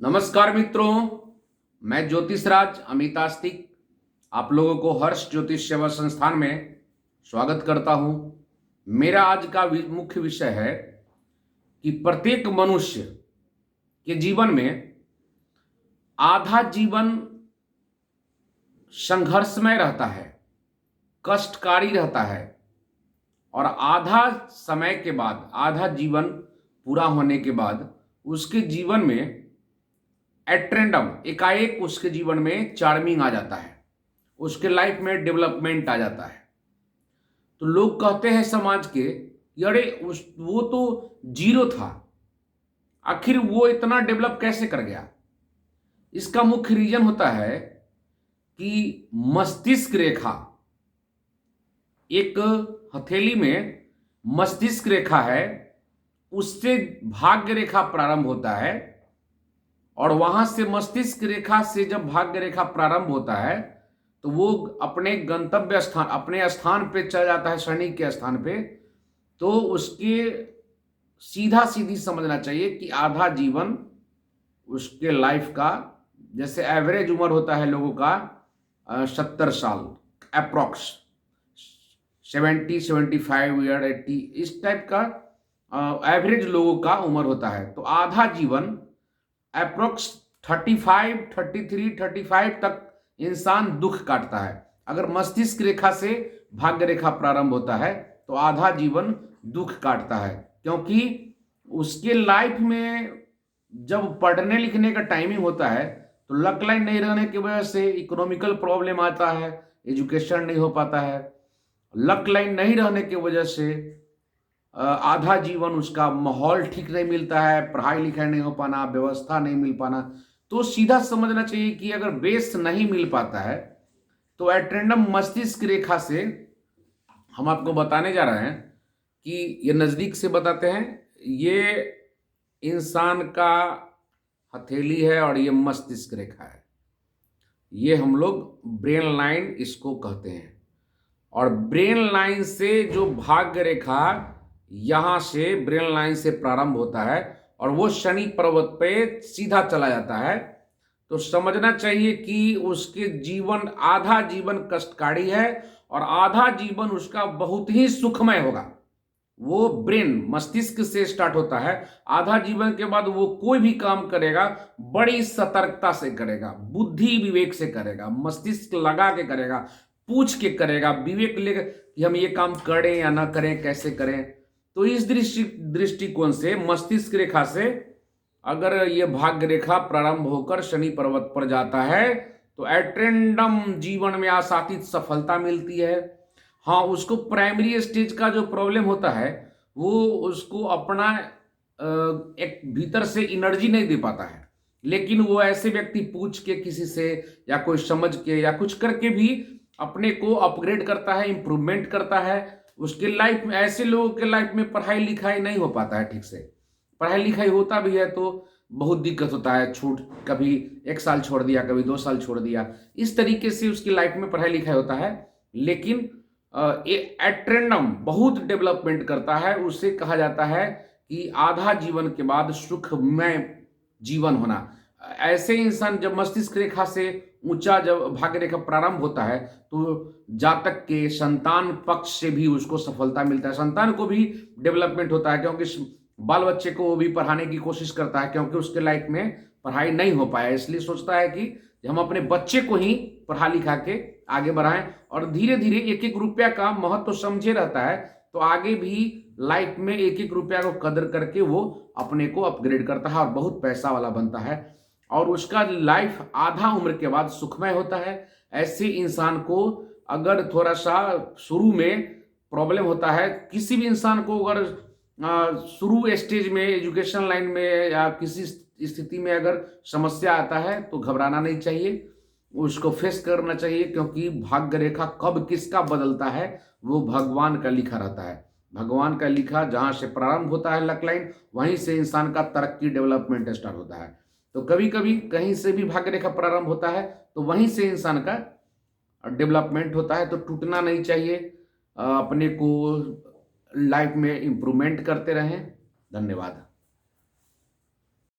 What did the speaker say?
नमस्कार मित्रों, मैं ज्योतिषराज अमित आस्तिक आप लोगों को हर्ष ज्योतिष सेवा संस्थान में स्वागत करता हूं। मेरा आज का मुख्य विषय है कि प्रत्येक मनुष्य के जीवन में आधा जीवन संघर्षमय रहता है, कष्टकारी रहता है और आधा समय के बाद, आधा जीवन पूरा होने के बाद उसके जीवन में एट रैंडम एकाएक उसके जीवन में चार्मिंग आ जाता है, उसके लाइफ में डेवलपमेंट आ जाता है। तो लोग कहते हैं समाज के, अरे वो तो जीरो था, आखिर वो इतना डेवलप कैसे कर गया। इसका मुख्य रीजन होता है कि मस्तिष्क रेखा, एक हथेली में मस्तिष्क रेखा है, उससे भाग्य रेखा प्रारंभ होता है और वहां से मस्तिष्क रेखा से जब भाग्य रेखा प्रारंभ होता है तो वो अपने गंतव्य स्थान, अपने स्थान पे चला जाता है, शनि के स्थान पे। तो उसके सीधा सीधी समझना चाहिए कि आधा जीवन उसके लाइफ का, जैसे एवरेज उम्र होता है लोगों का 70 साल, अप्रोक्स 75 ईयर 80, इस टाइप का एवरेज लोगों का उम्र होता है। तो आधा जीवन अप्रोक्स 35, 33, 35 तक इंसान दुख काटता है। अगर मस्तिष्क रेखा से भाग्य रेखा प्रारंभ होता है तो आधा जीवन दुख काटता है, क्योंकि उसके लाइफ में जब पढ़ने लिखने का टाइमिंग होता है तो लक लाइन नहीं रहने की वजह से इकोनॉमिकल प्रॉब्लम आता है, एजुकेशन नहीं हो पाता है। लक लाइन नहीं रहने की वजह से आधा जीवन उसका माहौल ठीक नहीं मिलता है, पढ़ाई लिखाई नहीं हो पाना, व्यवस्था नहीं मिल पाना। तो सीधा समझना चाहिए कि अगर बेस नहीं मिल पाता है तो एट रैंडम मस्तिष्क रेखा से हम आपको बताने जा रहे हैं कि ये नज़दीक से बताते हैं, ये इंसान का हथेली है और ये मस्तिष्क रेखा है, ये हम लोग ब्रेन लाइन इसको कहते हैं। और ब्रेन लाइन से जो भाग्य रेखा यहां से ब्रेन लाइन से प्रारंभ होता है और वो शनि पर्वत पे सीधा चला जाता है। तो समझना चाहिए कि उसके जीवन, आधा जीवन कष्टकारी है और आधा जीवन उसका बहुत ही सुखमय होगा। वो ब्रेन, मस्तिष्क से स्टार्ट होता है। आधा जीवन के बाद वो कोई भी काम करेगा बड़ी सतर्कता से करेगा, बुद्धि विवेक से करेगा, मस्तिष्क लगा के करेगा, पूछ के करेगा, विवेक लेकर कि हम ये काम करें या ना करें, कैसे करें। तो इस दृष्टिकोण से मस्तिष्क रेखा से अगर ये भाग्य रेखा प्रारंभ होकर शनि पर्वत पर जाता है तो एट रैंडम जीवन में आशातीत सफलता मिलती है। हाँ, उसको प्राइमरी स्टेज का जो प्रॉब्लम होता है वो उसको अपना एक भीतर से एनर्जी नहीं दे पाता है, लेकिन वो ऐसे व्यक्ति पूछ के किसी से या कोई समझ के या कुछ करके भी अपने को अपग्रेड करता है, इंप्रूवमेंट करता है। उसके लाइफ में, ऐसे लोगों के लाइफ में पढ़ाई लिखाई नहीं हो पाता है ठीक से। पढ़ाई लिखाई होता भी है तो बहुत दिक्कत होता है, छूट, कभी 1 साल छोड़ दिया, कभी 2 साल छोड़ दिया, इस तरीके से उसकी लाइफ में पढ़ाई लिखाई होता है। लेकिन एट रैंडम बहुत डेवलपमेंट करता है, उससे कहा जाता है कि आधा जीवन के बाद सुखमय जीवन होना। ऐसे इंसान जब मस्तिष्क रेखा से ऊंचा, जब भाग्य रेखा प्रारंभ होता है तो जातक के संतान पक्ष से भी उसको सफलता मिलता है, संतान को भी डेवलपमेंट होता है, क्योंकि बाल बच्चे को वो भी पढ़ाने की कोशिश करता है, क्योंकि उसके लाइफ में पढ़ाई नहीं हो पाया, इसलिए सोचता है कि हम अपने बच्चे को ही पढ़ा लिखा के आगे बढ़ाएं। और धीरे धीरे एक एक रुपया का महत्व तो समझे रहता है, तो आगे भी लाइफ में एक एक रुपया को कदर करके वो अपने को अपग्रेड करता है और बहुत पैसा वाला बनता है और उसका लाइफ आधा उम्र के बाद सुखमय होता है। ऐसे इंसान को अगर थोड़ा सा शुरू में प्रॉब्लम होता है, किसी भी इंसान को अगर शुरू स्टेज में एजुकेशन लाइन में या किसी स्थिति में अगर समस्या आता है तो घबराना नहीं चाहिए, उसको फेस करना चाहिए, क्योंकि भाग्य रेखा कब किसका बदलता है वो भगवान का लिखा रहता है। भगवान का लिखा जहां से प्रारंभ होता है लक लाइन, वहीं से इंसान का तरक्की, डेवलपमेंट स्टार्ट होता है। तो कभी कभी कहीं से भी भाग्य रेखा प्रारंभ होता है तो वहीं से इंसान का डेवलपमेंट होता है। तो टूटना नहीं चाहिए, अपने को लाइफ में इम्प्रूवमेंट करते रहें। धन्यवाद।